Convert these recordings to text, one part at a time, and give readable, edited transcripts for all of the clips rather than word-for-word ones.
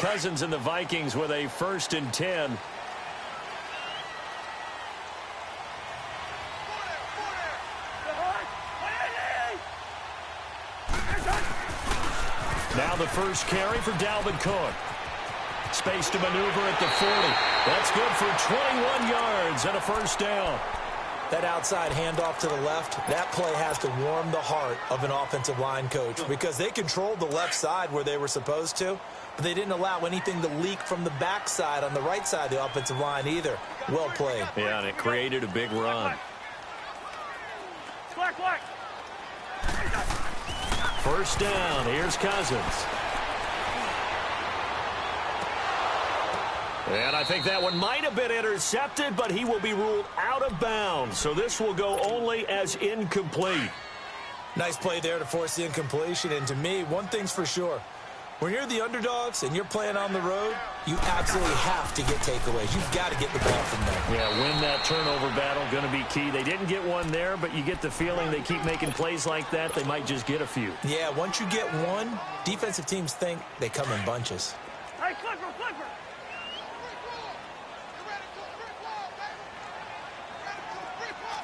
Cousins and the Vikings with a 1st and 10. Now the first carry for Dalvin Cook. Space to maneuver at the 40. That's good for 21 yards and a 1st down. That outside handoff to the left, that play has to warm the heart of an offensive line coach because they controlled the left side where they were supposed to, but they didn't allow anything to leak from the backside on the right side of the offensive line either. Well played. Yeah, and it created a big run. First down. Here's Cousins. And I think that one might have been intercepted, but he will be ruled out of bounds. So this will go only as incomplete. Nice play there to force the incompletion. And to me, one thing's for sure. When you're the underdogs and you're playing on the road, you absolutely have to get takeaways. You've got to get the ball from there. Yeah, win that turnover battle, going to be key. They didn't get one there, but you get the feeling they keep making plays like that, they might just get a few. Yeah, once you get one, defensive teams think they come in bunches. Hey, Clipper!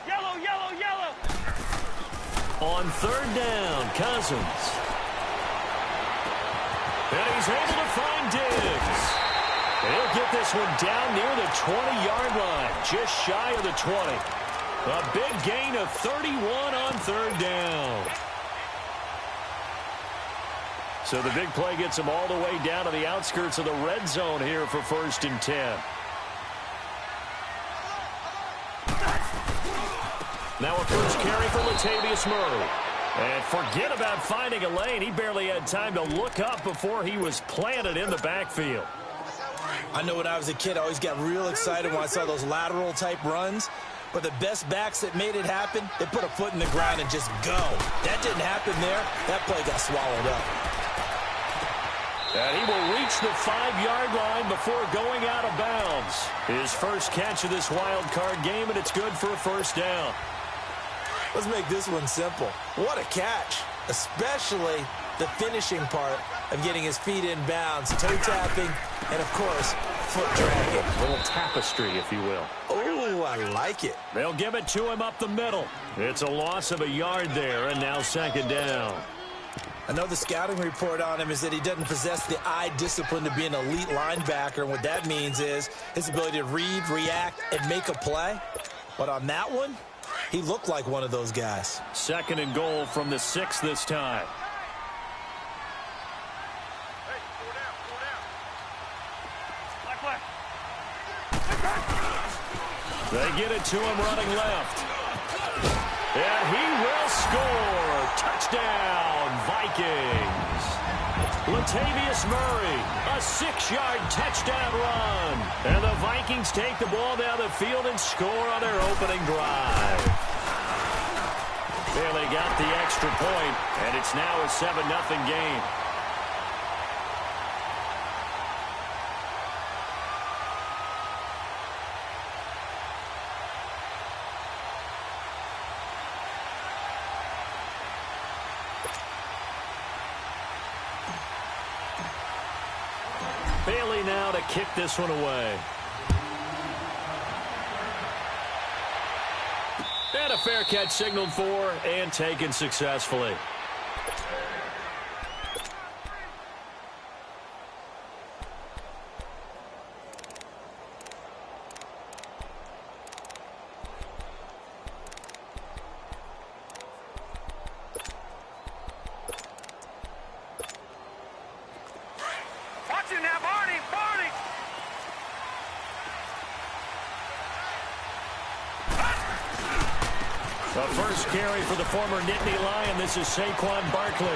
Yellow! On 3rd down, Cousins. And he's able to find Diggs. He'll get this one down near the 20-yard line, just shy of the 20. A big gain of 31 on 3rd down. So the big play gets him all the way down to the outskirts of the red zone here for 1st and 10. Now a first carry for Latavius Murray. And forget about finding a lane. He barely had time to look up before he was planted in the backfield. I know when I was a kid, I always got real excited when I saw those lateral-type runs. But the best backs that made it happen, they put a foot in the ground and just go. That didn't happen there. That play got swallowed up. And he will reach the 5-yard line before going out of bounds. His first catch of this wild card game, and it's good for a 1st down. Let's make this one simple. What a catch, especially the finishing part of getting his feet in bounds, toe tapping, and, of course, foot dragging. A little tapestry, if you will. Oh, I like it. They'll give it to him up the middle. It's a loss of a yard there, and now 2nd down. I know the scouting report on him is that he doesn't possess the eye discipline to be an elite linebacker, and what that means is his ability to read, react, and make a play. But on that one, he looked like one of those guys. 2nd and goal from the 6 this time. They get it to him running left. And he will score. Touchdown, Vikings. Latavius Murray, a 6-yard touchdown run. And the Vikings take the ball down the field and score on their opening drive. There they got the extra point, and it's now a 7-0 game. Bailey now to kick this one away. And a fair catch signaled for and taken successfully. The first carry for the former Nittany Lion. This is Saquon Barkley.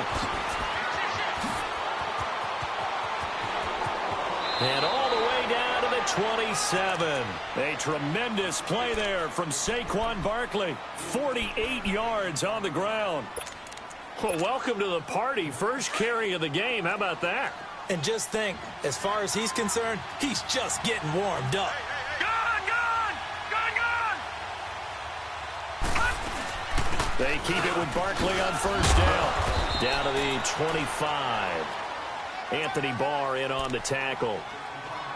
And all the way down to the 27. A tremendous play there from Saquon Barkley. 48 yards on the ground. Well, welcome to the party. First carry of the game. How about that? And just think, as far as he's concerned, he's just getting warmed up. They keep it with Barkley on first down. Down to the 25. Anthony Barr in on the tackle.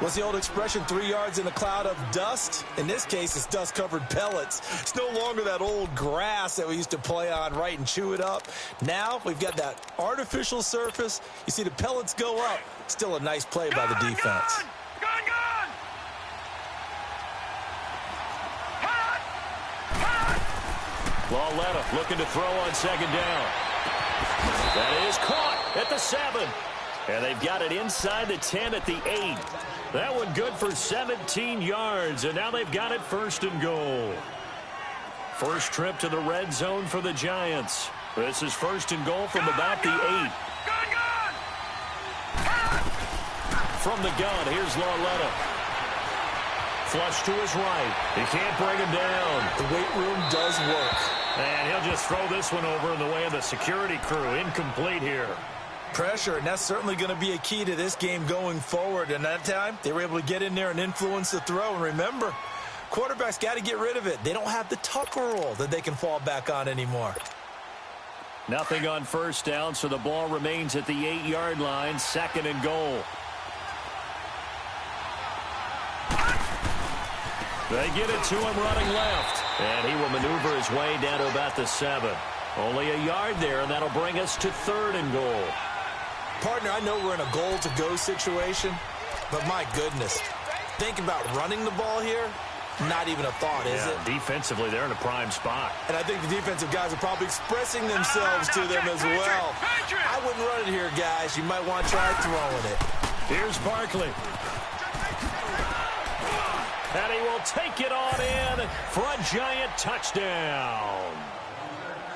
What's the old expression, 3 yards in a cloud of dust? In this case, it's dust-covered pellets. It's no longer that old grass that we used to play on, right, and chew it up. Now we've got that artificial surface. You see the pellets go up. Still a nice play by the defense. Lauletta looking to throw on second down. That is caught at the 7. And they've got it inside the 10 at the 8. That one good for 17 yards, and now they've got it 1st and goal. First trip to the red zone for the Giants. This is 1st and goal from about the 8. From the gun, here's Lauletta. Flush to his right. He can't bring him down. The weight room does work. And he'll just throw this one over in the way of the security crew. Incomplete here. Pressure, and that's certainly going to be a key to this game going forward. And that time, they were able to get in there and influence the throw. And remember, quarterbacks got to get rid of it. They don't have the Tucker rule that they can fall back on anymore. Nothing on first down, so the ball remains at the 8-yard line, 2nd and goal. They get it to him running left. And he will maneuver his way down to about the 7. Only a yard there, and that'll bring us to 3rd and goal. Partner, I know we're in a goal-to-go situation, but my goodness, thinking about running the ball here, not even a thought, is it? Defensively, they're in a prime spot. And I think the defensive guys are probably expressing themselves to them as well. I wouldn't run it here, guys. You might want to try throwing it. Here's Barkley. And he will take it on in for a Giant touchdown.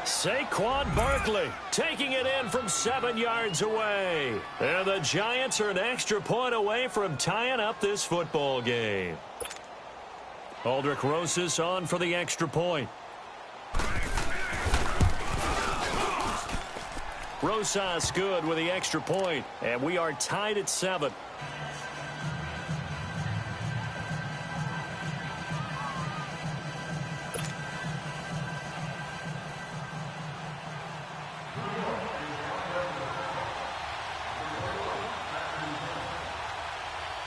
Saquon Barkley taking it in from 7 yards away. And the Giants are an extra point away from tying up this football game. Aldrich Rosas on for the extra point. Rosas good with the extra point, and we are tied at 7.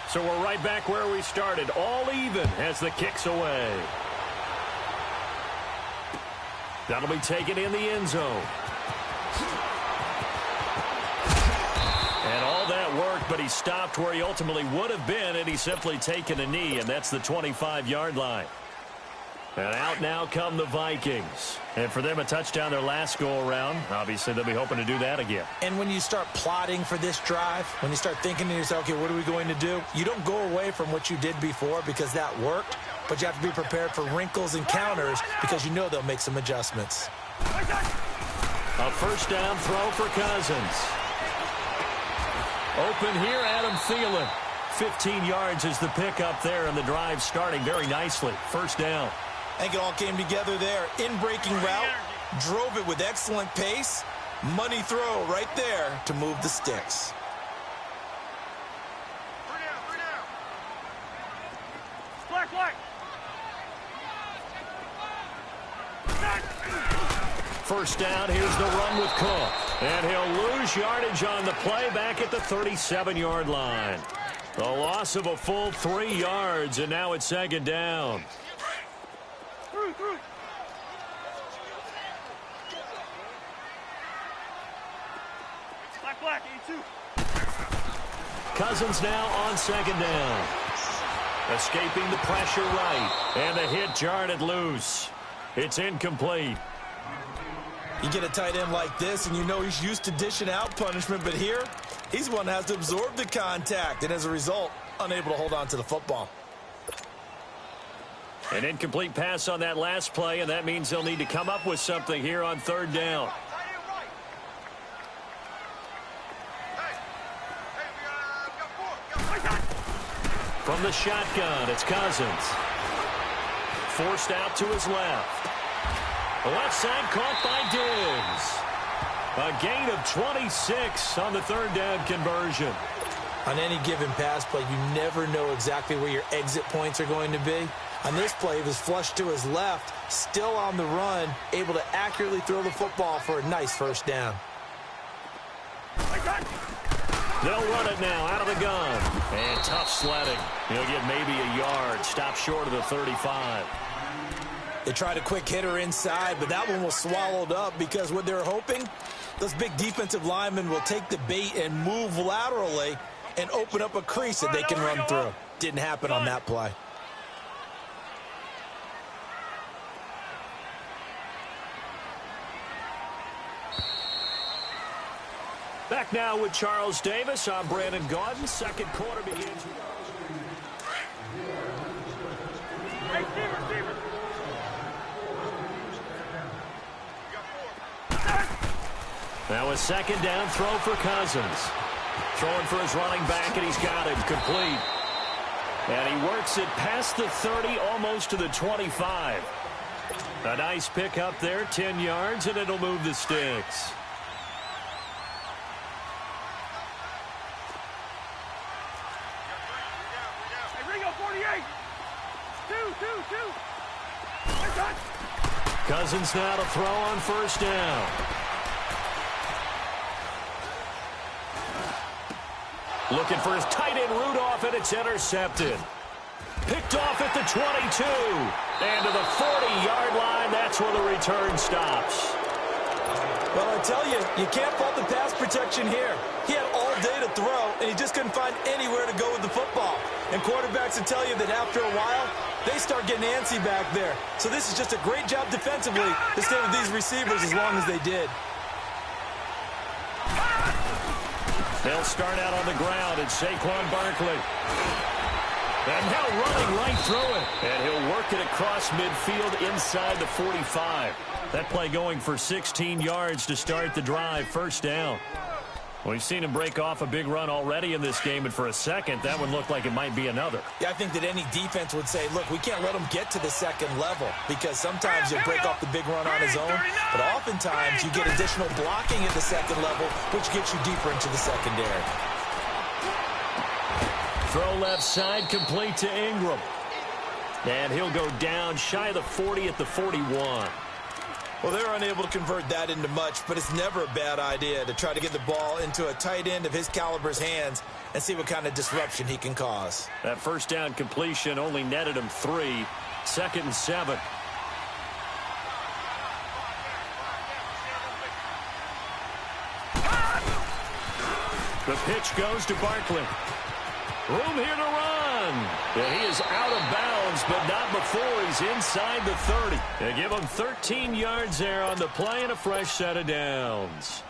So we're right back where we started, all even as the kick's away. That'll be taken in the end zone. And all that worked, but he stopped where he ultimately would have been, and he's simply taken a knee, and that's the 25-yard line. And out now come the Vikings. And for them, a touchdown their last go-around. Obviously, they'll be hoping to do that again. And when you start plotting for this drive, when you start thinking to yourself, okay, what are we going to do? You don't go away from what you did before because that worked, but you have to be prepared for wrinkles and counters because you know they'll make some adjustments. A first down throw for Cousins. Open here, Adam Thielen. 15 yards is the pickup there, and the drive starting very nicely. First down. I think it all came together there. In-breaking route, drove it with excellent pace. Money throw right there to move the sticks. Black. First down, here's the run with Cook. And he'll lose yardage on the play back at the 37-yard line. The loss of a full 3 yards, and now it's 2nd down. Black, 82. Cousins now on 2nd down. Escaping the pressure right. And the hit jarred it loose. It's incomplete. You get a tight end like this, and you know he's used to dishing out punishment, but here, he's one that has to absorb the contact, and as a result, unable to hold on to the football. An incomplete pass on that last play, and that means they'll need to come up with something here on 3rd down. From the shotgun, it's Cousins. Forced out to his left. Left side caught by Diggs. A gain of 26 on the 3rd down conversion. On any given pass play, you never know exactly where your exit points are going to be. On this play, he was flushed to his left, still on the run, able to accurately throw the football for a nice first down. They'll run it now out of the gun. And tough sledding. He'll get maybe a yard. Stop short of the 35. They tried a quick hitter inside, but that one was swallowed up because what they're hoping, those big defensive linemen will take the bait and move laterally and open up a crease that they can run through. Didn't happen on that play. Back now with Charles Davis. I'm Brandon Gaudin. Second quarter begins. Now a second down throw for Cousins. Throwing for his running back, and he's got him complete. And he works it past the 30, almost to the 25. A nice pick up there, 10 yards, and it'll move the sticks. Cousins now to throw on first down. Looking for his tight end Rudolph, and it's intercepted. Picked off at the 22. And to the 40-yard line, that's where the return stops. Well, I tell you, you can't fault the pass protection here. He had all day to throw, and he just couldn't find anywhere to go with the football. And quarterbacks will tell you that after a while, they start getting antsy back there. So this is just a great job defensively to stay with these receivers as long as they did. They'll start out on the ground, and Saquon Barkley. And now running right through it. And he'll work it across midfield inside the 45. That play going for 16 yards to start the drive. First down. We've seen him break off a big run already in this game, and for a second, that one looked like it might be another. Yeah, I think that any defense would say, look, we can't let him get to the second level, because sometimes you'll break off the big run on his own, but oftentimes you get additional blocking at the second level, which gets you deeper into the secondary. Throw left side, complete to Ingram. And he'll go down shy of the 40 at the 41. Well, they're unable to convert that into much, but it's never a bad idea to try to get the ball into a tight end of his caliber's hands and see what kind of disruption he can cause. That first down completion only netted him 3. 2nd and 7. The pitch goes to Barkley. Room here to run. And he is out of bounds, but not before he's inside the 30. They give him 13 yards there on the play and a fresh set of downs.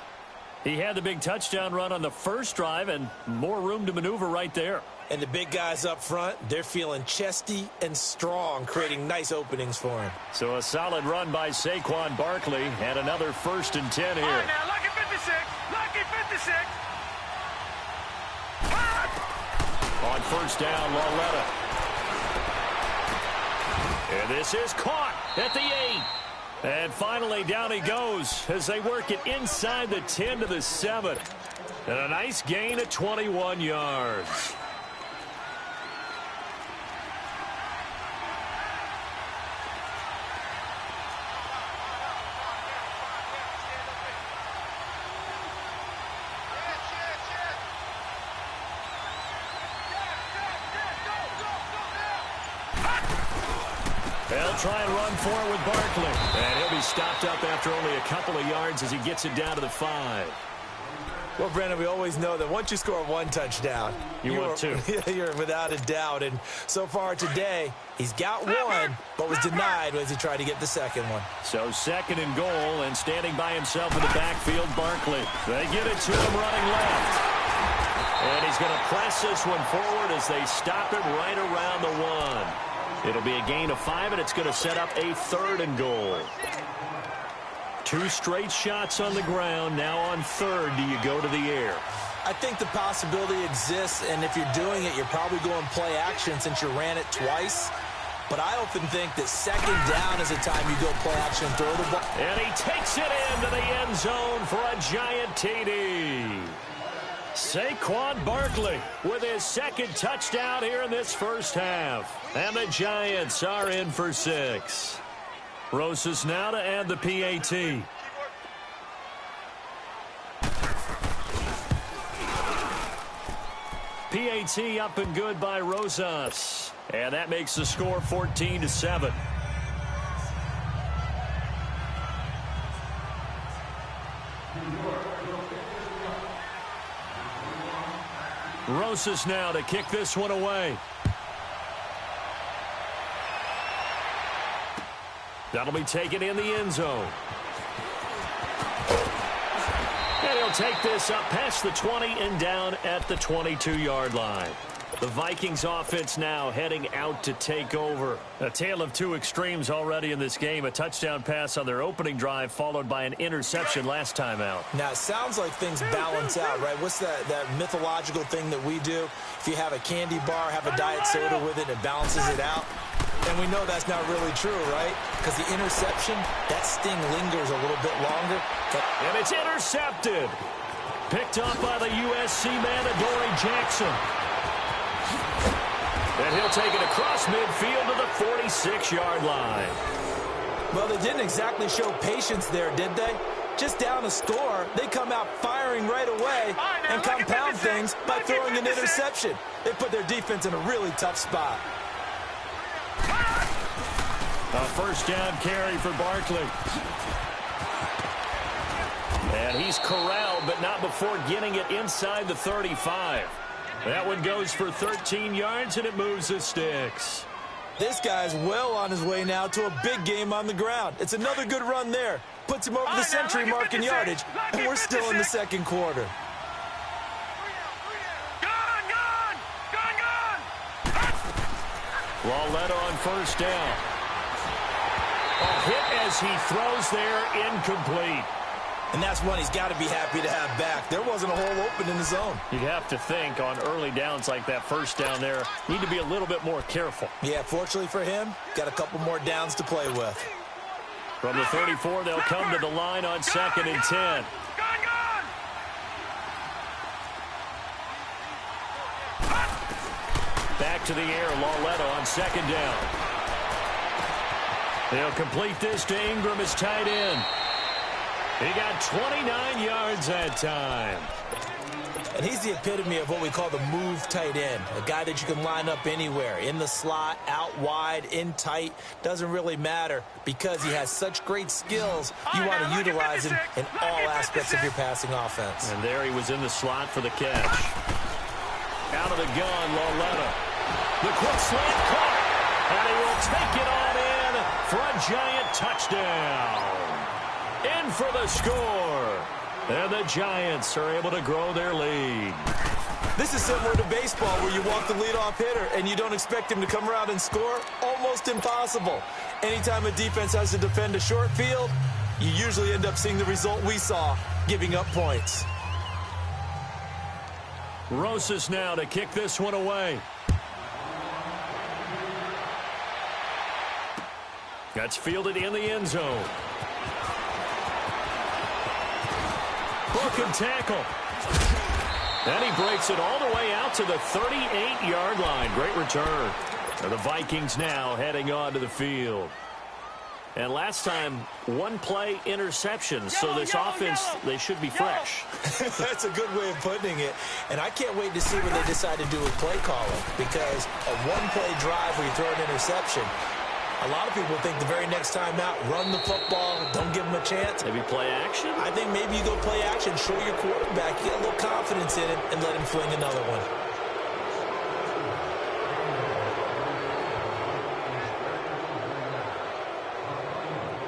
He had the big touchdown run on the first drive and more room to maneuver right there. And the big guys up front, they're feeling chesty and strong, creating nice openings for him. So a solid run by Saquon Barkley and another 1st and 10 here. All right, now, lucky 56. Lucky 56. On first down, Lauletta. And this is caught at the 8. And finally, down he goes as they work it inside the 10 to the 7. And a nice gain of 21 yards. They'll try and run for it with Barkley. And he'll be stopped up after only a couple of yards as he gets it down to the 5. Well, Brandon, we always know that once you score one touchdown, you're without a doubt. And so far today, he's got one, but was denied as he tried to get the second one. So 2nd and goal, and standing by himself in the backfield, Barkley. They get it to him running left. And he's going to press this one forward as they stop him right around the 1. It'll be a gain of 5, and it's going to set up a 3rd and goal. 2 straight shots on the ground. Now on 3rd, do you go to the air? I think the possibility exists, and if you're doing it, you're probably going play action since you ran it twice. But I often think that 2nd down is the time you go play action and throw the ball. And he takes it into the end zone for a giant TD. Saquon Barkley with his 2nd touchdown here in this first half. And the Giants are in for 6. Rosas now to add the PAT. PAT up and good by Rosas. And that makes the score 14-7. Rosas now to kick this one away. That'll be taken in the end zone. And he'll take this up past the 20 and down at the 22-yard line. The Vikings offense now heading out to take over. A tale of two extremes already in this game. A touchdown pass on their opening drive followed by an interception last time out. Now, it sounds like things balance out, right? What's that mythological thing that we do? If you have a candy bar, have a diet soda with it, it balances it out. And we know that's not really true, right? Because the interception, that sting lingers a little bit longer. And it's intercepted. Picked up by the USC man, Adoree Jackson. And he'll take it across midfield to the 46-yard line. Well, they didn't exactly show patience there, did they? Just down a score, they come out firing right away and compound things by throwing an interception. They put their defense in a really tough spot. A first down carry for Barkley. And he's corralled, but not before getting it inside the 35. That one goes for 13 yards, and it moves the sticks. This guy's well on his way now to a big game on the ground. It's another good run there. Puts him over the century mark in yardage, and we're still in the second quarter. Lauletta on first down. A hit as he throws there, incomplete. And that's one he's got to be happy to have back. There wasn't a hole open in the zone. You'd have to think on early downs like that first down there, need to be a little bit more careful. Yeah, fortunately for him, got a couple more downs to play with. From the 34, they'll come to the line on 2nd and 10. Back to the air, Lauletta on 2nd down. They'll complete this to Ingram as tight end. He got 29 yards that time. And he's the epitome of what we call the move tight end. A guy that you can line up anywhere. In the slot, out wide, in tight. Doesn't really matter because he has such great skills. You want to utilize him in all aspects of your passing offense. And there he was in the slot for the catch. Out of the gun, Lauletta. The quick slant caught. And he will take it on in for a giant touchdown. In for the score. And the Giants are able to grow their lead. This is similar to baseball where you walk the leadoff hitter and you don't expect him to come around and score. Almost impossible. Anytime a defense has to defend a short field, you usually end up seeing the result we saw, giving up points. Rosas now to kick this one away. That's fielded in the end zone. Broken tackle. And he breaks it all the way out to the 38-yard line. Great return. And the Vikings now heading on to the field. And last time, one play interception. So this offense, they should be fresh. That's a good way of putting it. And I can't wait to see what they decide to do with play calling. Because a one-play drive where you throw an interception, a lot of people think the very next time out, run the football, don't give them a chance. Maybe play action? I think maybe you go play action, show your quarterback, get a little confidence in him, and let him fling another one.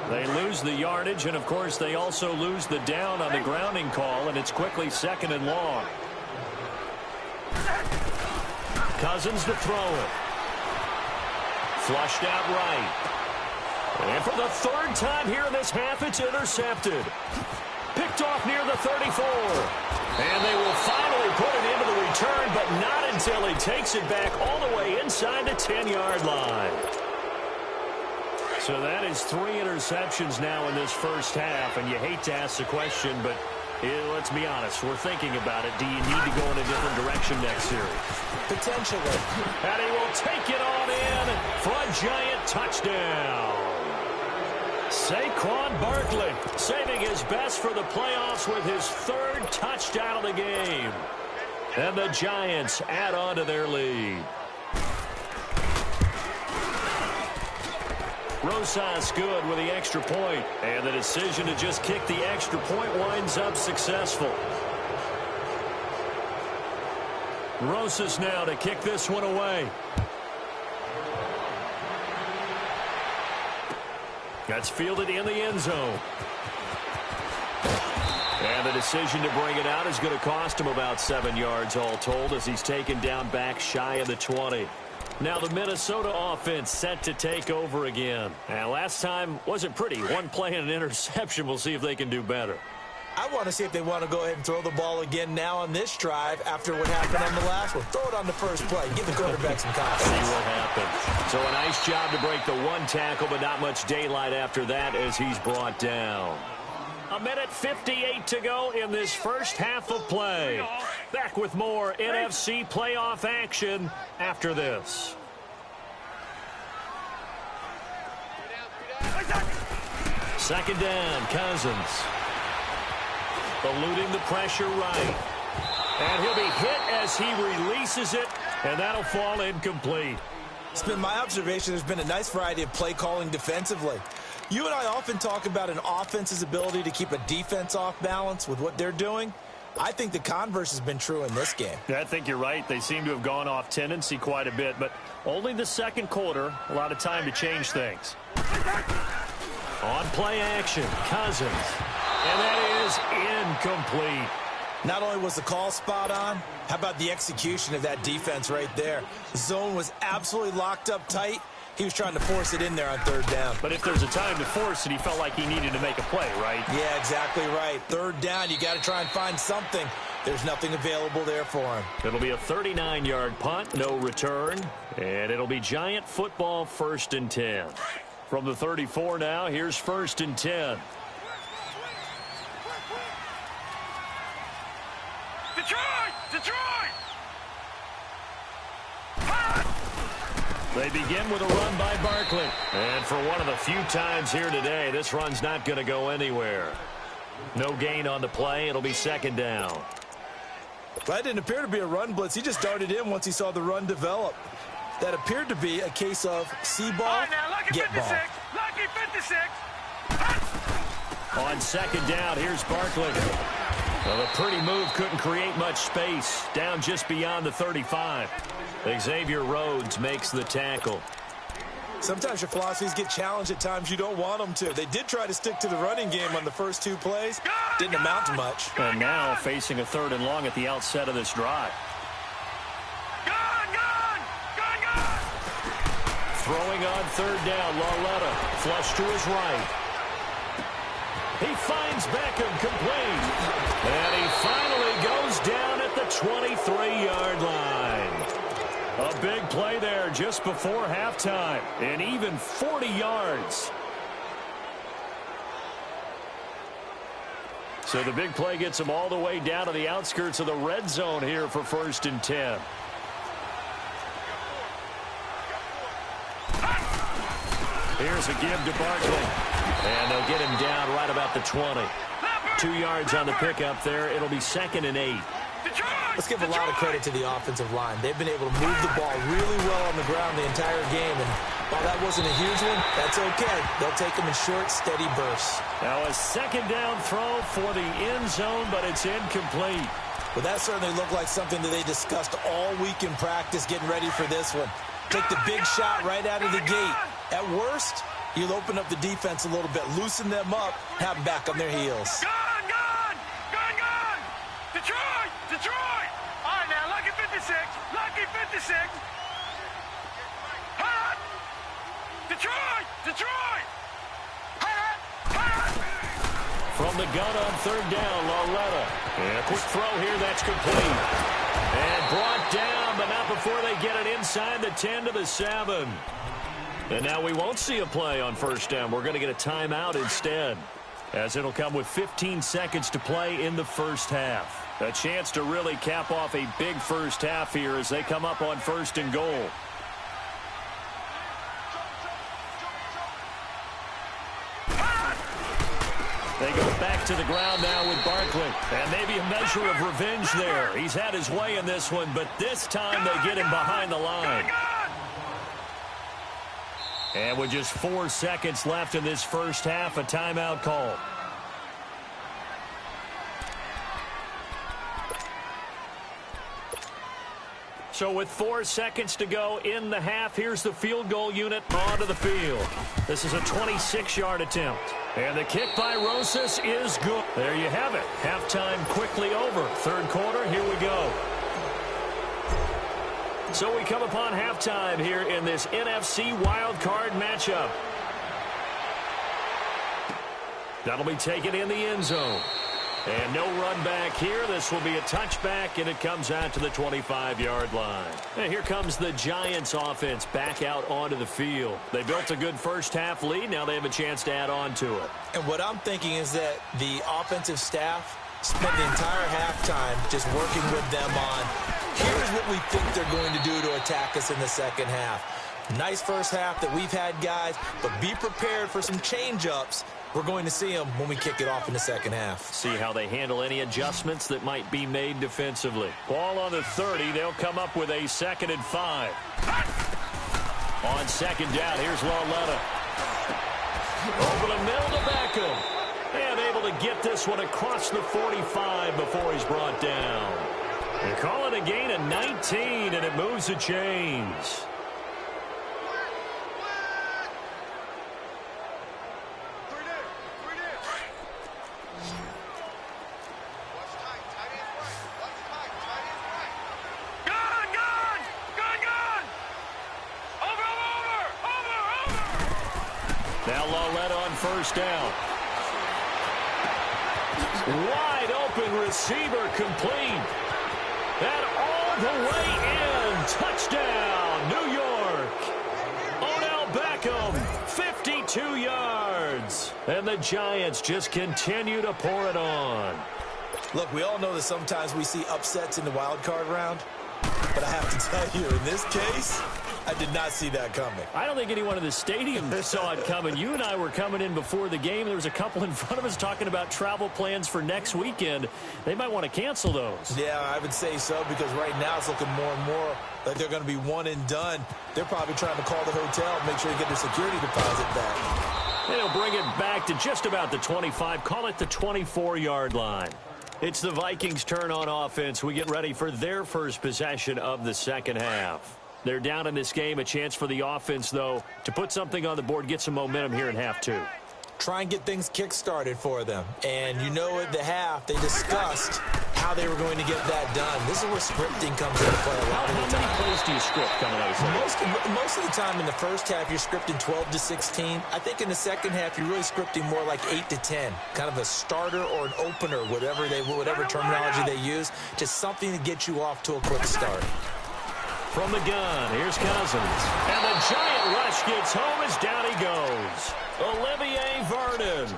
They lose the yardage, and of course they also lose the down on the grounding call, and it's quickly 2nd and long. Cousins to throw it. Flushed out right. And for the 3rd time here in this half, it's intercepted. Picked off near the 34. And they will finally put it into the return, but not until he takes it back all the way inside the 10-yard line. So that is 3 interceptions now in this first half, and you hate to ask the question, but let's be honest, we're thinking about it. Do you need to go in a different direction next series? Potentially. And he will take it on in for a giant touchdown. Saquon Barkley saving his best for the playoffs with his 3rd touchdown of the game. And the Giants add on to their lead. Rosas good with the extra point. And the decision to just kick the extra point winds up successful. Rosas now to kick this one away. That's fielded in the end zone. And the decision to bring it out is going to cost him about 7 yards all told as he's taken down back shy of the 20. Now the Minnesota offense set to take over again. And last time wasn't pretty. One play and an interception. We'll see if they can do better. I want to see if they want to go ahead and throw the ball again now on this drive after what happened on the last one. Throw it on the first play. Give the quarterback some confidence. See what happens. So a nice job to break the one tackle, but not much daylight after that as he's brought down. 1:58 to go in this first half of play. Back with more NFC playoff action after this. Second down, Cousins. Eluding the pressure right. And he'll be hit as he releases it, and that'll fall incomplete. It's been my observation there's been a nice variety of play calling defensively. You and I often talk about an offense's ability to keep a defense off balance with what they're doing. I think the converse has been true in this game. I think you're right. They seem to have gone off tendency quite a bit, but only the second quarter, a lot of time to change things. On play action, Cousins. And that is incomplete. Not only was the call spot on, how about the execution of that defense right there? The zone was absolutely locked up tight. He was trying to force it in there on third down. But if there's a time to force it, he felt like he needed to make a play, right? Yeah, exactly right. Third down, you got to try and find something. There's nothing available there for him. It'll be a 39-yard punt, no return. And it'll be Giant football 1st and 10. From the 34 now, here's 1st and 10. Detroit! They begin with a run by Barkley. And for one of the few times here today, this run's not going to go anywhere. No gain on the play. It'll be second down. That didn't appear to be a run blitz. He just darted in once he saw the run develop. That appeared to be a case of see ball, get ball. Lucky 56. On second down, here's Barkley. Well, a pretty move couldn't create much space. Down just beyond the 35. Xavier Rhodes makes the tackle. Sometimes your philosophies get challenged at times you don't want them to. They did try to stick to the running game on the first 2 plays. Didn't amount to much. And now facing a 3rd and long at the outset of this drive. Throwing on 3rd down, Lauletta. Flush to his right. He finds Beckham complete. And he finally goes down at the 23-yard line. A big play there just before halftime. And even 40 yards. So the big play gets him all the way down to the outskirts of the red zone here for 1st and 10. Here's a give to Barkley. And they'll get him down right about the 20. 2 yards on the pickup there. It'll be 2nd and 8. Let's give a lot of credit to the offensive line. They've been able to move the ball really well on the ground the entire game. And while that wasn't a huge one, that's okay. They'll take them in short, steady bursts. Now a second down throw for the end zone, but it's incomplete. Well, that certainly looked like something that they discussed all week in practice getting ready for this one. Take the big shot right out of the gate. At worst, you'll open up the defense a little bit, loosen them up, have them back on their heels. Gone! Detroit! All right, now, lucky 56. Hot! Detroit! Hot! From the gun on 3rd down, Lauletta. And a quick throw here, that's complete. And brought down, but not before they get it inside the 10 to the 7. And now we won't see a play on 1st down. We're going to get a timeout instead, as it'll come with 15 seconds to play in the first half. A chance to really cap off a big first half here as they come up on 1st and goal. They go back to the ground now with Barkley. And maybe a measure measure of revenge there. He's had his way in this one, but this time they get him behind the line. And with just 4 seconds left in this first half, a timeout call. So with 4 seconds to go in the half, here's the field goal unit onto the field. This is a 26-yard attempt. And the kick by Rosas is good. There you have it. Halftime quickly over. Third quarter, here we go. So we come upon halftime here in this NFC wildcard matchup. That'll be taken in the end zone. And no run back here. This will be a touchback, and it comes out to the 25-yard line. And here comes the Giants offense back out onto the field. They built a good first-half lead. Now they have a chance to add on to it. And what I'm thinking is that the offensive staff spent the entire halftime just working with them on, here's what we think they're going to do to attack us in the second half. Nice first half that we've had, guys, but be prepared for some change-ups. We're going to see them when we kick it off in the second half. See how they handle any adjustments that might be made defensively. Ball on the 30. They'll come up with a 2nd and 5. On second down, here's Lauletta. Over the middle to Beckham. And able to get this one across the 45 before he's brought down. They call it a gain of 19, and it moves the chains. Now Lauletta on first down. Wide open receiver complete. And all the way in. Touchdown, New York. Odell Beckham, 52 yards. And the Giants just continue to pour it on. Look, we all know that sometimes we see upsets in the wild card round. But I have to tell you, in this case, I did not see that coming. I don't think anyone in the stadium saw it coming. You and I were coming in before the game. There was a couple in front of us talking about travel plans for next weekend. They might want to cancel those. Yeah, I would say so, because right now it's looking more and more like they're going to be one and done. They're probably trying to call the hotel and make sure they get their security deposit back. They'll bring it back to just about the 25. Call it the 24-yard line. It's the Vikings' turn on offense. We get ready for their first possession of the second half. They're down in this game. A chance for the offense, though, to put something on the board, get some momentum here in half two. Try and get things kick-started for them. And you know at the half, they discussed how they were going to get that done. This is where scripting comes into play a lot of the time. How many plays do you script coming out of second? Most of the time in the first half, you're scripting 12 to 16. I think in the second half, you're really scripting more like 8 to 10. Kind of a starter or an opener, whatever terminology they use. Just something to get you off to a quick start. From the gun, here's Cousins. And the giant rush gets home as down he goes. Olivier Vernon.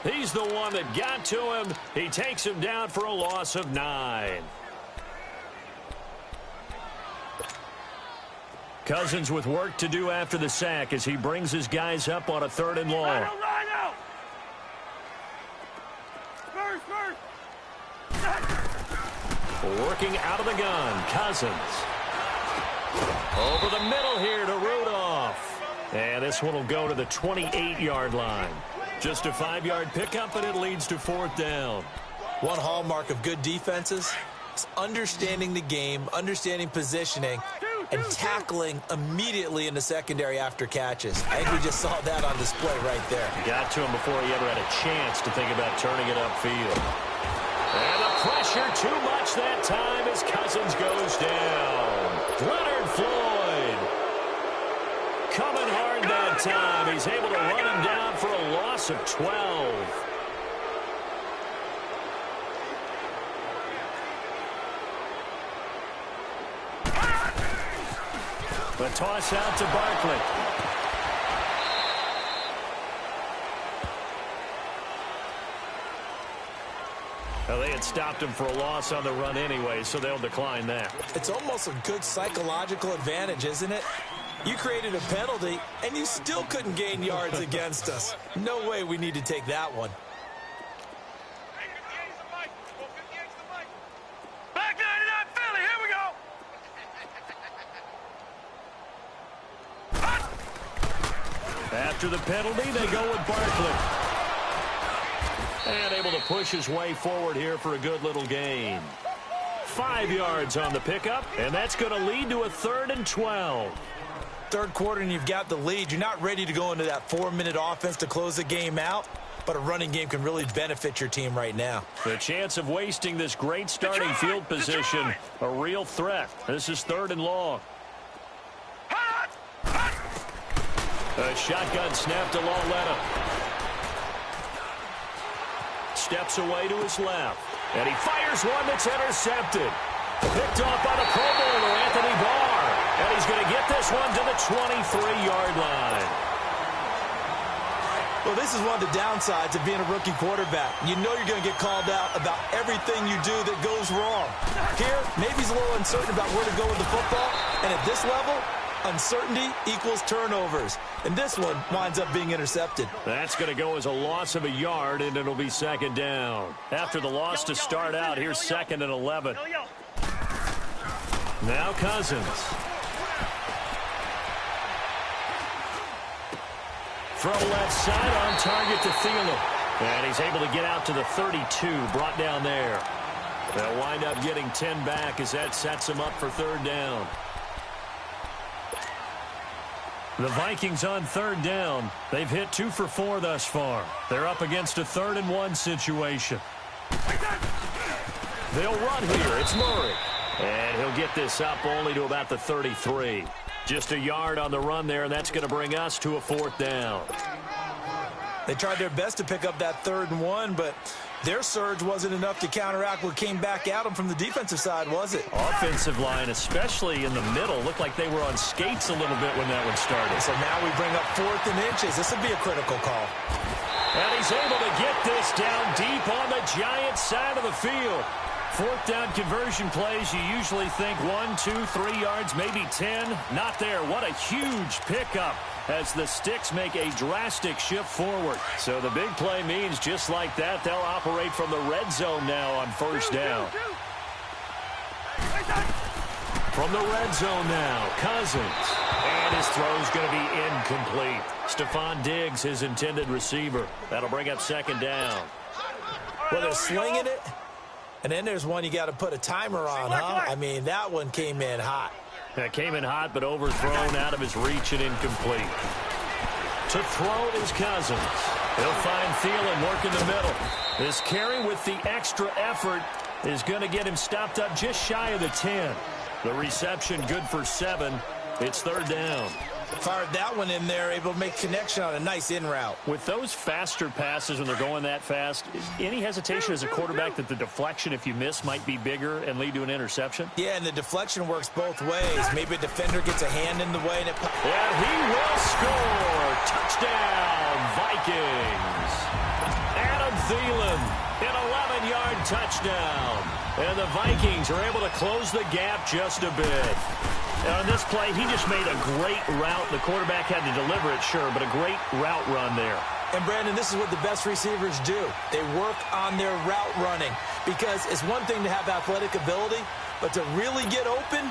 He's the one that got to him. He takes him down for a loss of 9. Cousins with work to do after the sack as he brings his guys up on a 3rd and long. Working out of the gun, Cousins. Over the middle here to Rudolph. And this one will go to the 28-yard line. Just a 5-yard pickup, and it leads to 4th down. One hallmark of good defenses is understanding the game, understanding positioning, and tackling immediately in the secondary after catches. I think we just saw that on display right there. Got to him before he ever had a chance to think about turning it upfield. And the pressure too much that time as Cousins goes down. Leonard Floyd coming hard that time. He's able to run him down for a loss of 12. The toss out to Barkley. Well, they had stopped him for a loss on the run anyway, so they'll decline that. It's almost a good psychological advantage, isn't it? You created a penalty, and you still couldn't gain yards against us. No way we need to take that one. After the penalty, they go with Barkley. And able to push his way forward here for a good little gain. 5 yards on the pickup, and that's going to lead to a 3rd and 12. Third quarter and you've got the lead. You're not ready to go into that 4-minute offense to close the game out, but a running game can really benefit your team right now. The chance of wasting this great starting field position, a real threat. This is 3rd and long. A shotgun snap to Lauletta. Steps away to his left. And he fires one that's intercepted. Picked off by the Pro Bowler, Anthony Barr. And he's going to get this one to the 23-yard line. Well, this is one of the downsides of being a rookie quarterback. You know you're going to get called out about everything you do that goes wrong. Here, maybe he's a little uncertain about where to go with the football. And at this level, uncertainty equals turnovers. And this one winds up being intercepted. That's going to go as a loss of a yard, and it'll be 2nd down. After the loss to start out, here's 2nd and 11. Now Cousins. From left side on target to Thielen. And he's able to get out to the 32, brought down there. They'll wind up getting 10 back as that sets him up for 3rd down. The Vikings on 3rd down. They've hit 2 for 4 thus far. They're up against a 3rd and 1 situation. They'll run here. It's Murray. And he'll get this up only to about the 33. Just a yard on the run there, and that's going to bring us to a 4th down. They tried their best to pick up that 3rd and 1, but their surge wasn't enough to counteract what came back at them from the defensive side, was it? Offensive line, especially in the middle, looked like they were on skates a little bit when that one started. So now we bring up 4th and inches. This will be a critical call. And he's able to get this down deep on the Giants side of the field. 4th down conversion plays, you usually think 1, 2, 3 yards, maybe 10. Not there. What a huge pickup as the sticks make a drastic shift forward. So the big play means just like that, they'll operate from the red zone now on 1st down. From the red zone now, Cousins. And his throw's going to be incomplete. Stephon Diggs, his intended receiver. That'll bring up 2nd down. Well, they're slinging it. And then there's one you got to put a timer on, huh? I mean, that one came in hot. That came in hot, but overthrown out of his reach and incomplete. To throw is Cousins. He'll find Thielen working the middle. This carry with the extra effort is going to get him stopped up just shy of the 10. The reception good for 7. It's 3rd down. Fired that one in there, able to make connection on a nice in route. With those faster passes when they're going that fast, any hesitation as a quarterback that the deflection, if you miss, might be bigger and lead to an interception? Yeah, and the deflection works both ways. Maybe a defender gets a hand in the way. And he will score. Touchdown, Vikings. Adam Thielen, an 11-yard touchdown. And the Vikings are able to close the gap just a bit. On this play, he just made a great route. The quarterback had to deliver it, sure, but a great route run there. And, Brandon, this is what the best receivers do. They work on their route running because it's one thing to have athletic ability, but to really get open,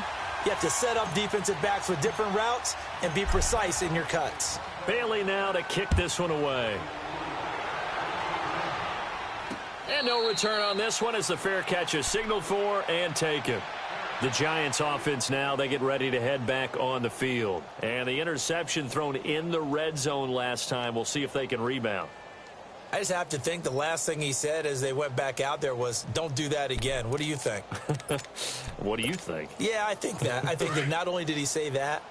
you have to set up defensive backs with different routes and be precise in your cuts. Bailey now to kick this one away. And no return on this one as the fair catch is signaled for and taken. The Giants offense now, they get ready to head back on the field. And the interception thrown in the red zone last time. We'll see if they can rebound. I just have to think the last thing he said as they went back out there was, don't do that again. What do you think? What do you think? Yeah, I think that. I think that not only did he say that,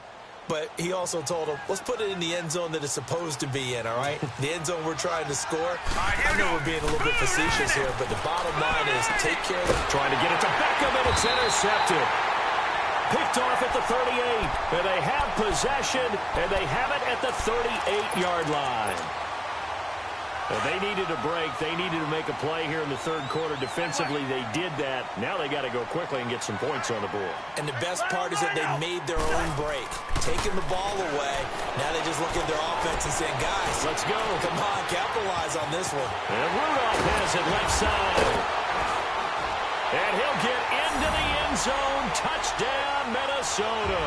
but he also told him, let's put it in the end zone that it's supposed to be in, all right? The end zone we're trying to score. I know we're being a little bit facetious here, but the bottom line is take care of it. Trying to get it to Beckham, and it's intercepted. Picked off at the 38. And they have possession, and they have it at the 38-yard line. And they needed a break. They needed to make a play here in the third quarter. Defensively, they did that. Now they got to go quickly and get some points on the board. And the best part is that they made their own break. Taking the ball away. Now they just look at their offense and saying, guys, let's go. Come on, capitalize on this one. And Rudolph has it left side. And he'll get into the end zone. Touchdown, Minnesota.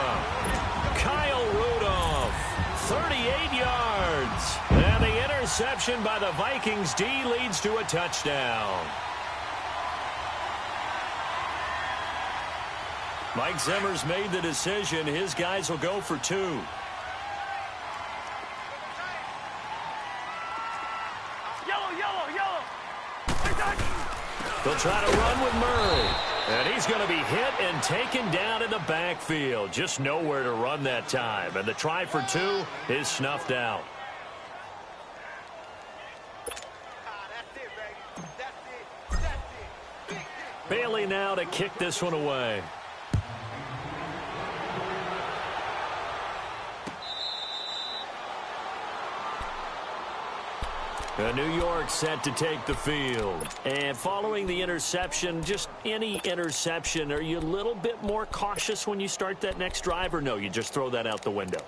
Kyle Rudolph. 38 yards. And the interception by the Vikings D leads to a touchdown. Mike Zimmer's made the decision. His guys will go for 2. Yellow. They'll try to run with Murray. And he's going to be hit and taken down in the backfield. Just nowhere to run that time. And the try for 2 is snuffed out. Bailey now to kick this one away. New York set to take the field. And following the interception, just any interception, are you a little bit more cautious when you start that next drive, or no, you just throw that out the window?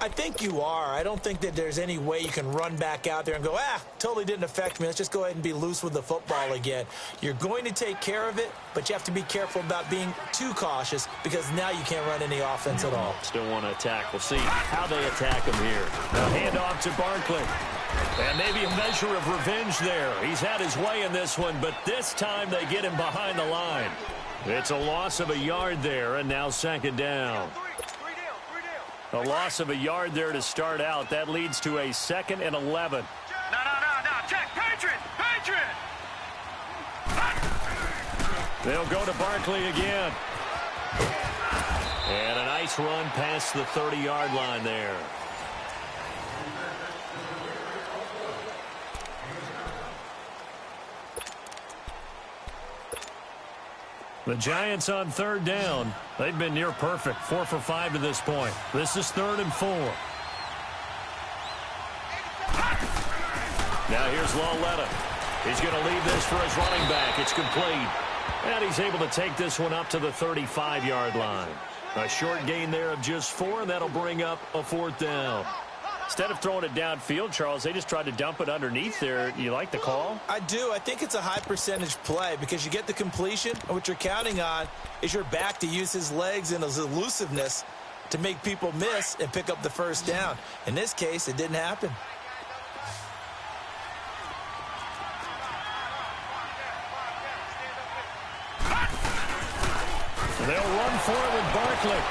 I think you are. I don't think that there's any way you can run back out there and go, totally didn't affect me. Let's just go ahead and be loose with the football again. You're going to take care of it, but you have to be careful about being too cautious because now you can't run any offense at all. Still want to attack. We'll see how they attack him here. Now handoff to Barkley. And maybe a measure of revenge there. He's had his way in this one, but this time they get him behind the line. It's a loss of a yard there, and now second down. A loss of a yard there to start out. That leads to a 2nd and 11. No. Check. Patriot. They'll go to Barkley again. And a nice run past the 30-yard line there. The Giants on 3rd down. They've been near perfect. 4 for 5 to this point. This is 3rd and 4. Now here's Lawletta. He's going to leave this for his running back. It's complete. And he's able to take this one up to the 35-yard line. A short gain there of just 4, and that'll bring up a 4th down. Instead of throwing it downfield, Charles, they just tried to dump it underneath there. You like the call? I do. I think it's a high percentage play because you get the completion, and what you're counting on is your back to use his legs and his elusiveness to make people miss and pick up the 1st down. In this case, it didn't happen. They'll run for it with Barkley.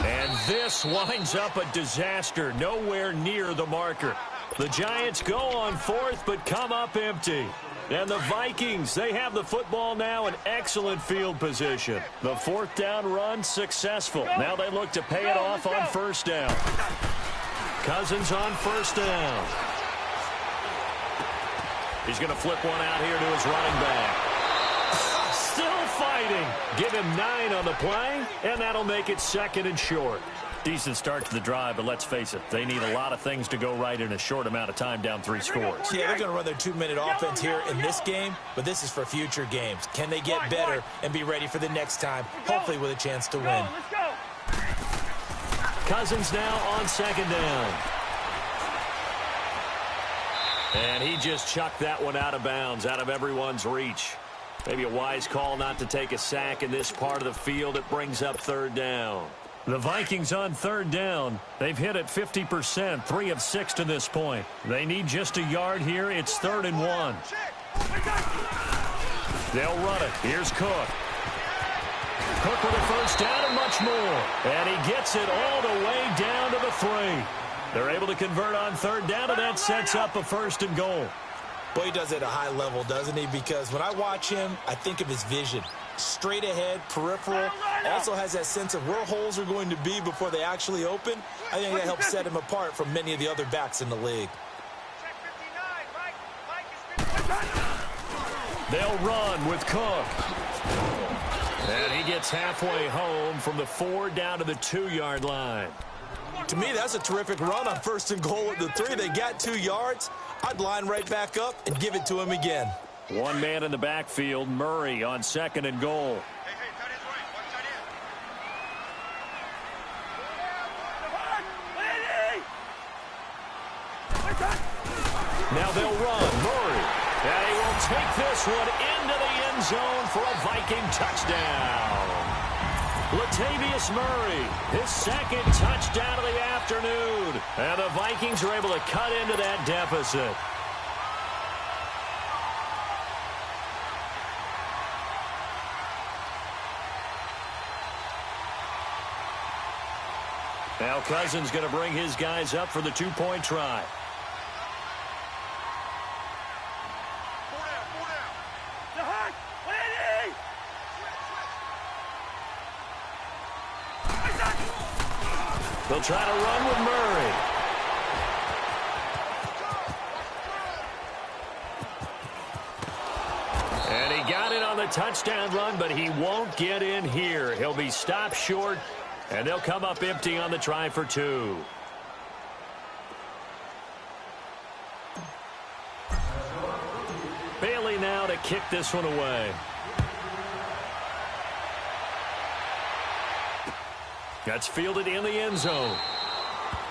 And this winds up a disaster, nowhere near the marker. The Giants go on 4th, but come up empty. And the Vikings, they have the football now in excellent field position. The 4th down run successful. Now they look to pay it off on 1st down. Cousins on 1st down. He's going to flip one out here to his running back. Still fighting. Give him 9 on the play, and that'll make it 2nd and short. Decent start to the drive, but let's face it, they need a lot of things to go right in a short amount of time down 3 scores. Yeah, they're going to run their 2-minute offense here in this game, but this is for future games. Can they get better and be ready for the next time, hopefully with a chance to win? Cousins now on 2nd down. And he just chucked that one out of bounds, out of everyone's reach. Maybe a wise call not to take a sack in this part of the field. It brings up 3rd down. The Vikings on 3rd down. They've hit it 50%, 3 of 6 to this point. They need just a yard here. It's 3rd and 1. They'll run it. Here's Cook. Cook with a 1st down and much more. And he gets it all the way down to the 3. They're able to convert on 3rd down, and that sets up a 1st and goal. Boy, he does it at a high level, doesn't he? Because when I watch him, I think of his vision. Straight ahead, peripheral. Also has that sense of where holes are going to be before they actually open. I think that helps set him apart from many of the other backs in the league. They'll run with Cook. And he gets halfway home from the 4 down to the 2-yard line. To me, that's a terrific run on 1st and goal at the 3. They got 2 yards. I'd line right back up and give it to him again. One man in the backfield, Murray on 2nd and goal. Now they'll run. Murray. And he will take this one into the end zone for a Viking touchdown. Latavius Murray, his second touchdown of the afternoon. And the Vikings are able to cut into that deficit. Now Cousins going to bring his guys up for the two-point try. They'll try to run with Murray. And he got it on the touchdown run, but he won't get in here. He'll be stopped short, and they'll come up empty on the try for two. Bailey now to kick this one away. That's fielded in the end zone.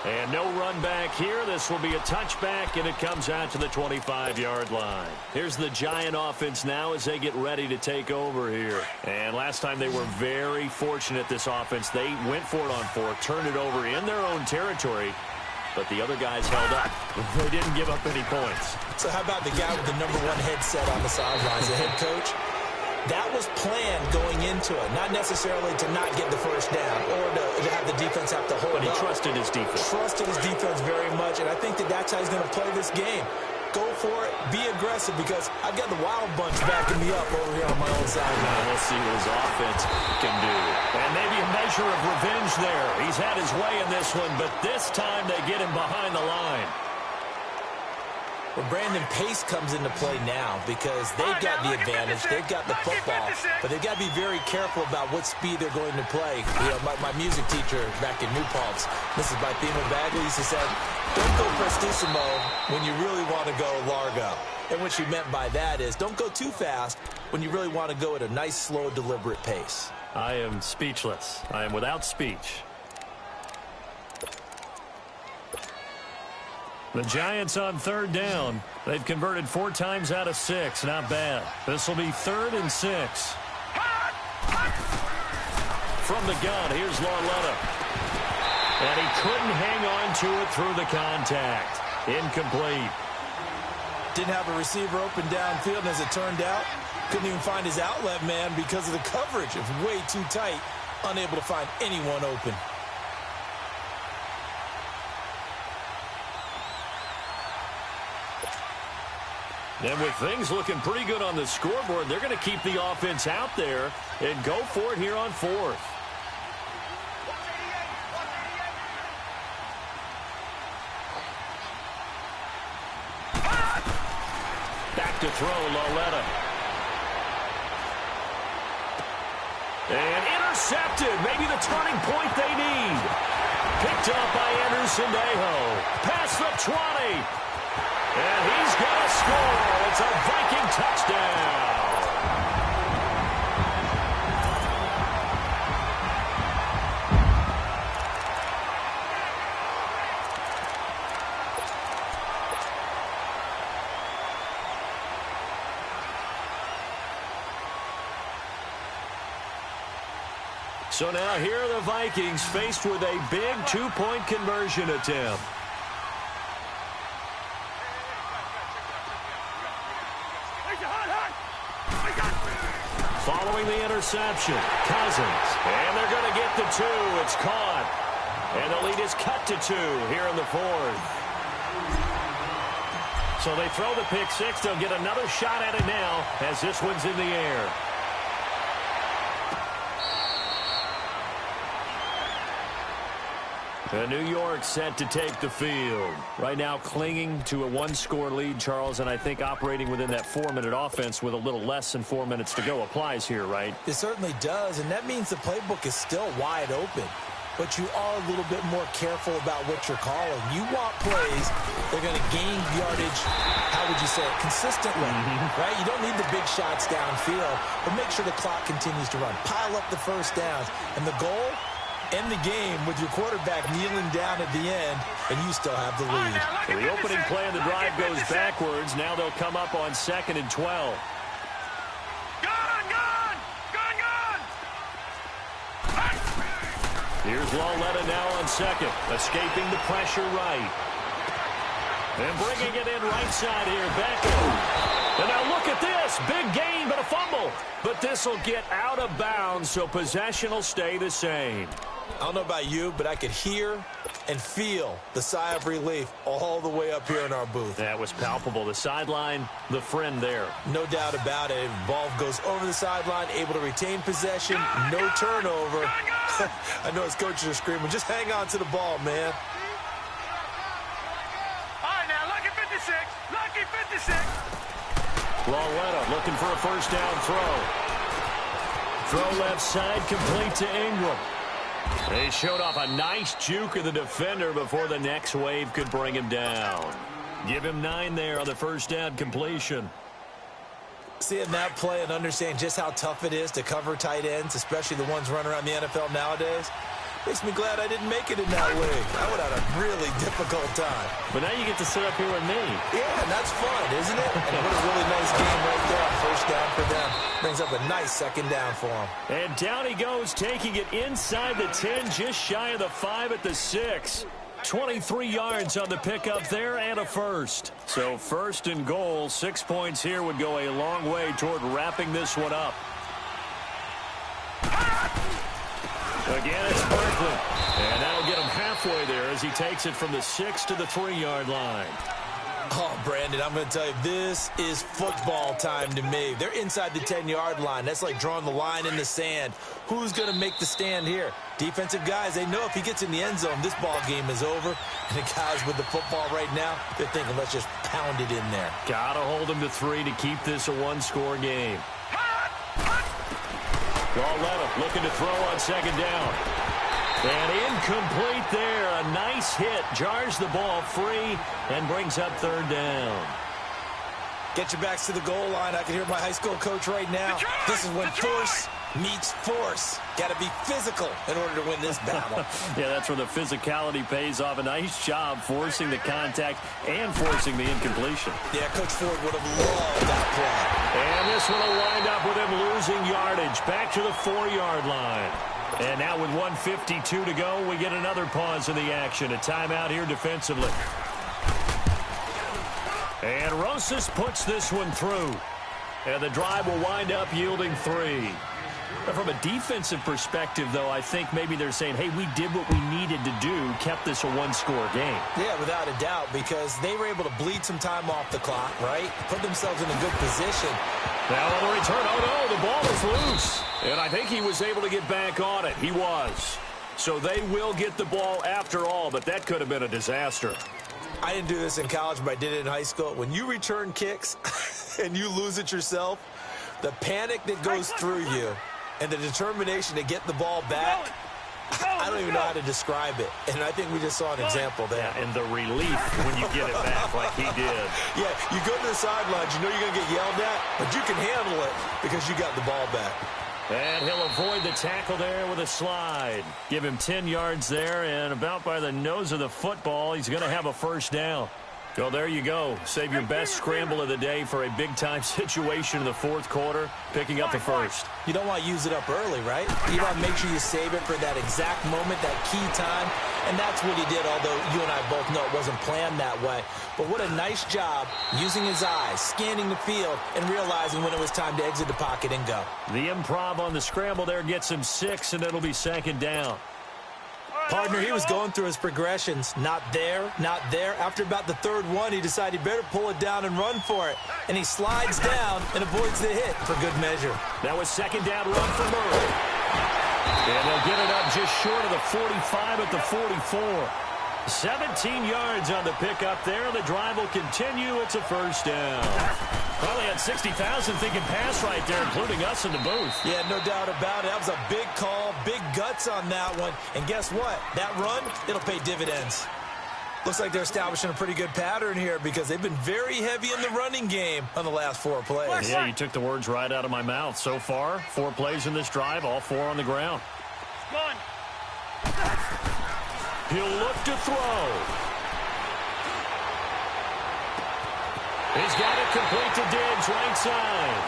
And no run back here. This will be a touchback, and it comes out to the 25-yard line. Here's the Giant offense now as they get ready to take over here. And last time they were very fortunate, this offense. They went for it on fourth, turned it over in their own territory, but the other guys held up. They didn't give up any points. So how about the guy with the #1 headset on the sidelines, the head coach? That was planned going into it, not necessarily to not get the first down or to have the defense have to hold But he up. trusted his defense. Trusted his defense very much, and I think that's how he's going to play this game. Go for it, be aggressive, because I've got the Wild Bunch backing me up over here on my own side. Now we'll see what his offense can do. And maybe a measure of revenge there. He's had his way in this one, but this time they get him behind the line. Well, Brandon, pace comes into play now because they've got the advantage. They've got the football, but they've got to be very careful about what speed they're going to play. You know, my music teacher back in New Paltz, Mrs. Bythema Bagley, used to say, don't go prestissimo when you really want to go largo. And what she meant by that is don't go too fast when you really want to go at a nice, slow, deliberate pace. I am speechless. I am without speech. The Giants on third down. They've converted 4 times out of 6. Not bad. This will be 3rd and 6. From the gun, here's Lauletta. And he couldn't hang on to it through the contact. Incomplete. Didn't have a receiver open downfield, and as it turned out, couldn't even find his outlet man because of the coverage. It was way too tight, unable to find anyone open. And with things looking pretty good on the scoreboard, they're going to keep the offense out there and go for it here on 4th. Back to throw, Lauletta. And intercepted. Maybe the turning point they need. Picked up by Anderson-Dejo. Past the 20. And he's going to score. It's a Viking touchdown. So now here are the Vikings faced with a big 2-point conversion attempt. Following the interception, Cousins. And they're going to get the 2. It's caught. And the lead is cut to 2 here in the 4th. So they throw the pick 6. They'll get another shot at it now as this one's in the air. New York set to take the field. Right now clinging to a 1-score lead, Charles, and I think operating within that 4-minute offense with a little less than 4 minutes to go applies here, right? It certainly does, and that means the playbook is still wide open. But you are a little bit more careful about what you're calling. You want plays that are going to gain yardage, how would you say it, consistently, right? You don't need the big shots downfield, but make sure the clock continues to run. Pile up the first downs, and the goal, end the game with your quarterback kneeling down at the end, and you still have the lead. So the opening play of the drive goes backwards. Now they'll come up on 2nd and 12. Gun! Here's Lawletta now on second, escaping the pressure right. And bringing it in right side here, Beckham. And now look at this, big gain, but a fumble. But this will get out of bounds, so possession will stay the same. I don't know about you, but I could hear and feel the sigh of relief all the way up here in our booth. That was palpable. The sideline, the friend there. No doubt about it. Ball goes over the sideline, able to retain possession, no turnover. I know his coaches are screaming, just hang on to the ball, man. All right, now, lucky 56. Lucky 56. Lawletta looking for a first down throw. Throw left side, complete to Ingram. They showed off a nice juke of the defender before the next wave could bring him down. Give him 9 there on the first down completion. Seeing that play and understanding just how tough it is to cover tight ends, especially the ones running around the NFL nowadays, makes me glad I didn't make it in that league. I would have had a really difficult time. But now you get to sit up here with me. Yeah, and that's fun, isn't it? And what a really nice game right there. First down for them. Brings up a nice second down for them. And down he goes, taking it inside the 10, just shy of the 5 at the 6. 23 yards on the pickup there and a first. So first and goal, 6 points here would go a long way toward wrapping this one up. Again, it's Franklin. And that'll get him halfway there as he takes it from the 6 to the 3-yard line. Oh, Brandon, I'm going to tell you, this is football time to me. They're inside the 10-yard line. That's like drawing the line in the sand. Who's going to make the stand here? Defensive guys, they know if he gets in the end zone, this ball game is over. And the guys with the football right now, they're thinking, let's just pound it in there. Got to hold him to 3 to keep this a one-score game. Lawletta looking to throw on second down. And incomplete there. A nice hit. Jars the ball free and brings up third down. Get your backs to the goal line. I can hear my high school coach right now. This is when force meets force. Got to be physical in order to win this battle. Yeah, that's where the physicality pays off. A nice job forcing the contact and forcing the incompletion. Yeah, Coach Ford would have loved that play. And this one will wind up with him losing yardage. Back to the 4-yard line. And now with 1:52 to go, we get another pause in the action. A timeout here defensively. And Rosas puts this one through. And the drive will wind up yielding 3. From a defensive perspective, though, I think maybe they're saying, hey, we did what we needed to do, kept this a one-score game. Yeah, without a doubt, because they were able to bleed some time off the clock, right? Put themselves in a good position. Now on the return, oh no, the ball is loose. And I think he was able to get back on it. He was. So they will get the ball after all, but that could have been a disaster. I didn't do this in college, but I did it in high school. When you return kicks and you lose it yourself, the panic that goes through you and the determination to get the ball back, I don't even know how to describe it. And I think we just saw an example there. Yeah, and the relief when you get it back like he did. Yeah, you go to the sidelines, you know you're going to get yelled at, but you can handle it because you got the ball back. And he'll avoid the tackle there with a slide. Give him 10 yards there, and about by the nose of the football, he's going to have a first down. So there you go. Save your best scramble of the day for a big-time situation in the fourth quarter, picking up the first. You don't want to use it up early, right? You want to make sure you save it for that exact moment, that key time. And that's what he did, although you and I both know it wasn't planned that way. But what a nice job using his eyes, scanning the field, and realizing when it was time to exit the pocket and go. The improv on the scramble there gets him 6, and it'll be second down. Partner, he was going through his progressions. Not there, not there. After about the third one, he decided he better pull it down and run for it. And he slides down and avoids the hit for good measure. That was second down run for Murray. And they'll get it up just short of the 45 at the 44. 17 yards on the pickup there. The drive will continue. It's a first down. Probably had 60,000 thinking pass right there, including us in the booth. Yeah, no doubt about it. That was a big call, big guts on that one. And guess what? That run, it'll pay dividends. Looks like they're establishing a pretty good pattern here because they've been very heavy in the running game on the last 4 plays. Yeah, you took the words right out of my mouth. So far, 4 plays in this drive, all 4 on the ground. One. He'll look to throw. He's got it complete to Diggs, right side.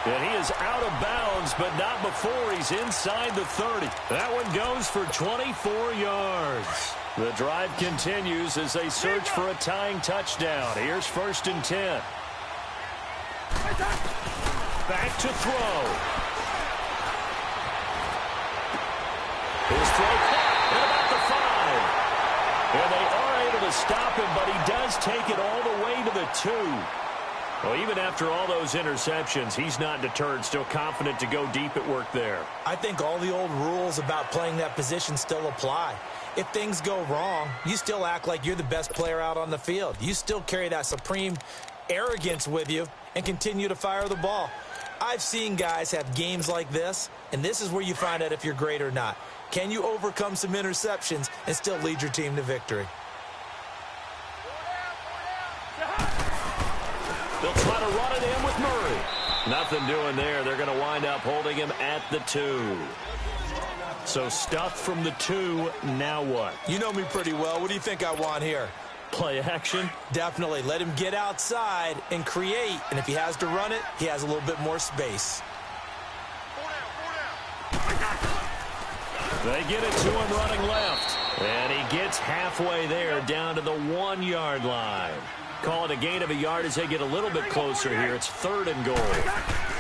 And he is out of bounds, but not before he's inside the 30. That one goes for 24 yards. The drive continues as they search for a tying touchdown. Here's 1st and 10. Back to throw. His throw caught at about the 5. And they are able to stop him, but he does take it all the way to the 2. Well, even after all those interceptions, he's not deterred, still confident to go deep at work there. I think all the old rules about playing that position still apply. If things go wrong, you still act like you're the best player out on the field. You still carry that supreme arrogance with you and continue to fire the ball. I've seen guys have games like this, and this is where you find out if you're great or not. Can you overcome some interceptions and still lead your team to victory? They'll try to run it in with Murray. Nothing doing there. They're going to wind up holding him at the 2. So stuffed from the 2, now what? You know me pretty well. What do you think I want here? Play action? Definitely. Let him get outside and create. And if he has to run it, he has a little bit more space. They get it to him running left. And he gets halfway there down to the 1-yard line. Call it a gain of a yard as they get a little bit closer here. It's 3rd and goal.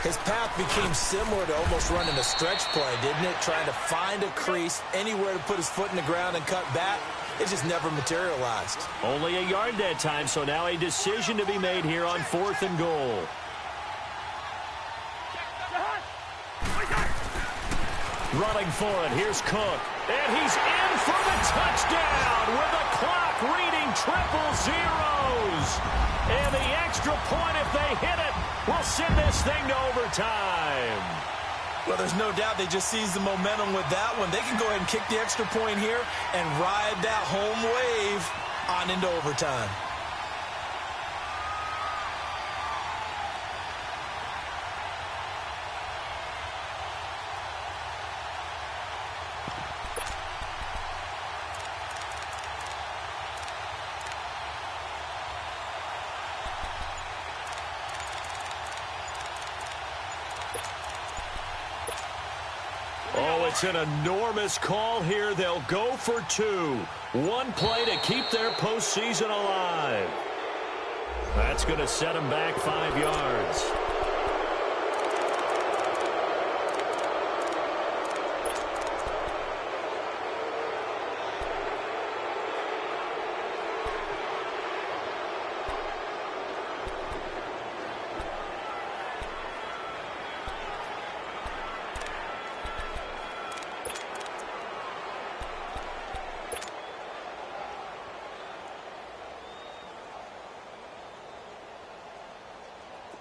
His path became similar to almost running a stretch play, didn't it? Trying to find a crease, anywhere to put his foot in the ground and cut back. It just never materialized. Only a yard that time, so now a decision to be made here on 4th and goal. Running for it, here's Cook. And he's in for the touchdown with the clock reading 000. And the extra point, if they hit it, will send this thing to overtime. Well, there's no doubt they just seized the momentum with that one. They can go ahead and kick the extra point here and ride that home wave on into overtime. It's an enormous call here. They'll go for 2. One play to keep their postseason alive. That's going to set them back 5 yards.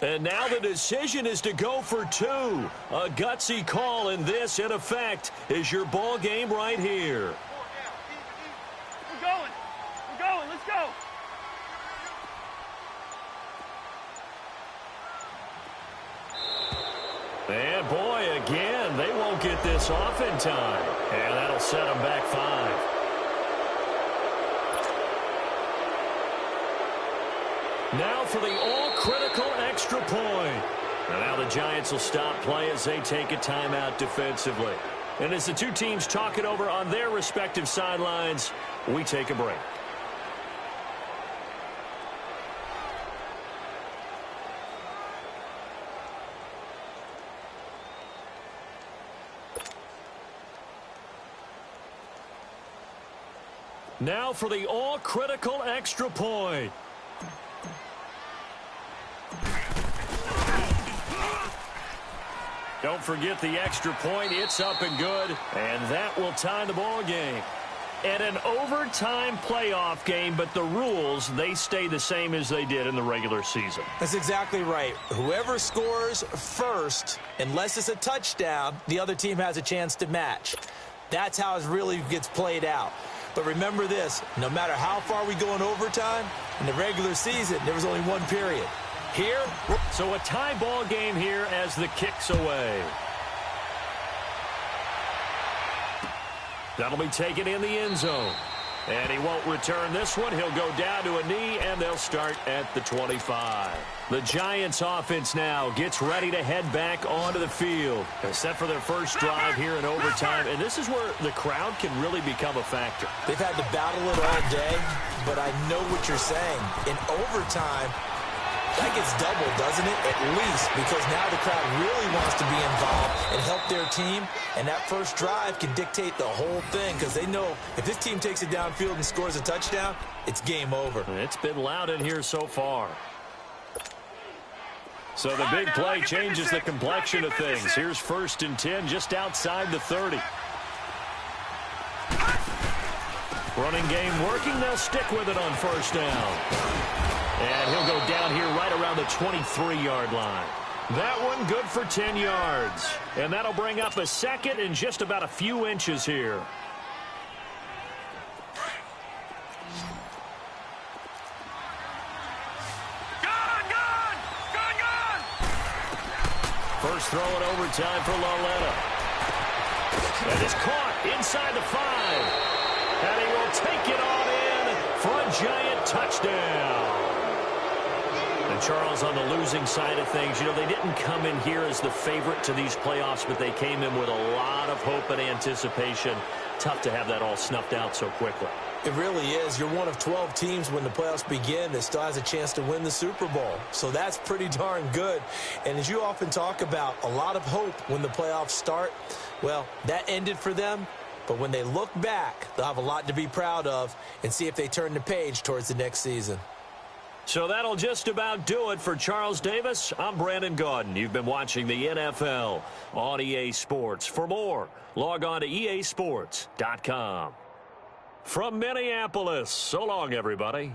And now the decision is to go for 2. A gutsy call, and this, in effect, is your ball game right here. We're going. We're going. Let's go. And, boy, again, they won't get this off in time. And that'll set them back 5. Now for the all-critical extra point. And now the Giants will stop play as they take a timeout defensively. And as the two teams talk it over on their respective sidelines, we take a break. Now for the all-critical extra point. Don't forget the extra point. It's up and good, and that will tie the ball game. And an overtime playoff game, but the rules, they stay the same as they did in the regular season. That's exactly right. Whoever scores first, unless it's a touchdown, the other team has a chance to match. That's how it really gets played out. But remember this, no matter how far we go in overtime, in the regular season, there was only one period. Here, so a tie ball game here as the kick's away. That'll be taken in the end zone. And he won't return this one. He'll go down to a knee, and they'll start at the 25. The Giants offense now gets ready to head back onto the field. They're set for their first drive here in overtime, and this is where the crowd can really become a factor. They've had to battle it all day, but I know what you're saying. In overtime, that gets doubled, doesn't it? At least, because now the crowd really wants to be involved and help their team, and that first drive can dictate the whole thing because they know if this team takes it downfield and scores a touchdown, it's game over. It's been loud in here so far. So the big play changes the complexion of things. Here's 1st and 10 just outside the 30. Running game working. They'll stick with it on 1st down. And he'll go down here right around the 23-yard line. That one good for 10 yards. And that'll bring up a 2nd and just about a few inches here. First throw in overtime for Lauletta. And it's caught inside the 5. And he will take it on in for a Giant touchdown. And Charles, on the losing side of things, you know, they didn't come in here as the favorite to these playoffs, but they came in with a lot of hope and anticipation. Tough to have that all snuffed out so quickly. It really is. You're one of 12 teams when the playoffs begin that still has a chance to win the Super Bowl. So that's pretty darn good. And as you often talk about, a lot of hope when the playoffs start. Well, that ended for them. But when they look back, they'll have a lot to be proud of and see if they turn the page towards the next season. So that'll just about do it for Charles Davis. I'm Brandon Gaudin. You've been watching the NFL on EA Sports. For more, log on to easports.com. From Minneapolis, so long, everybody.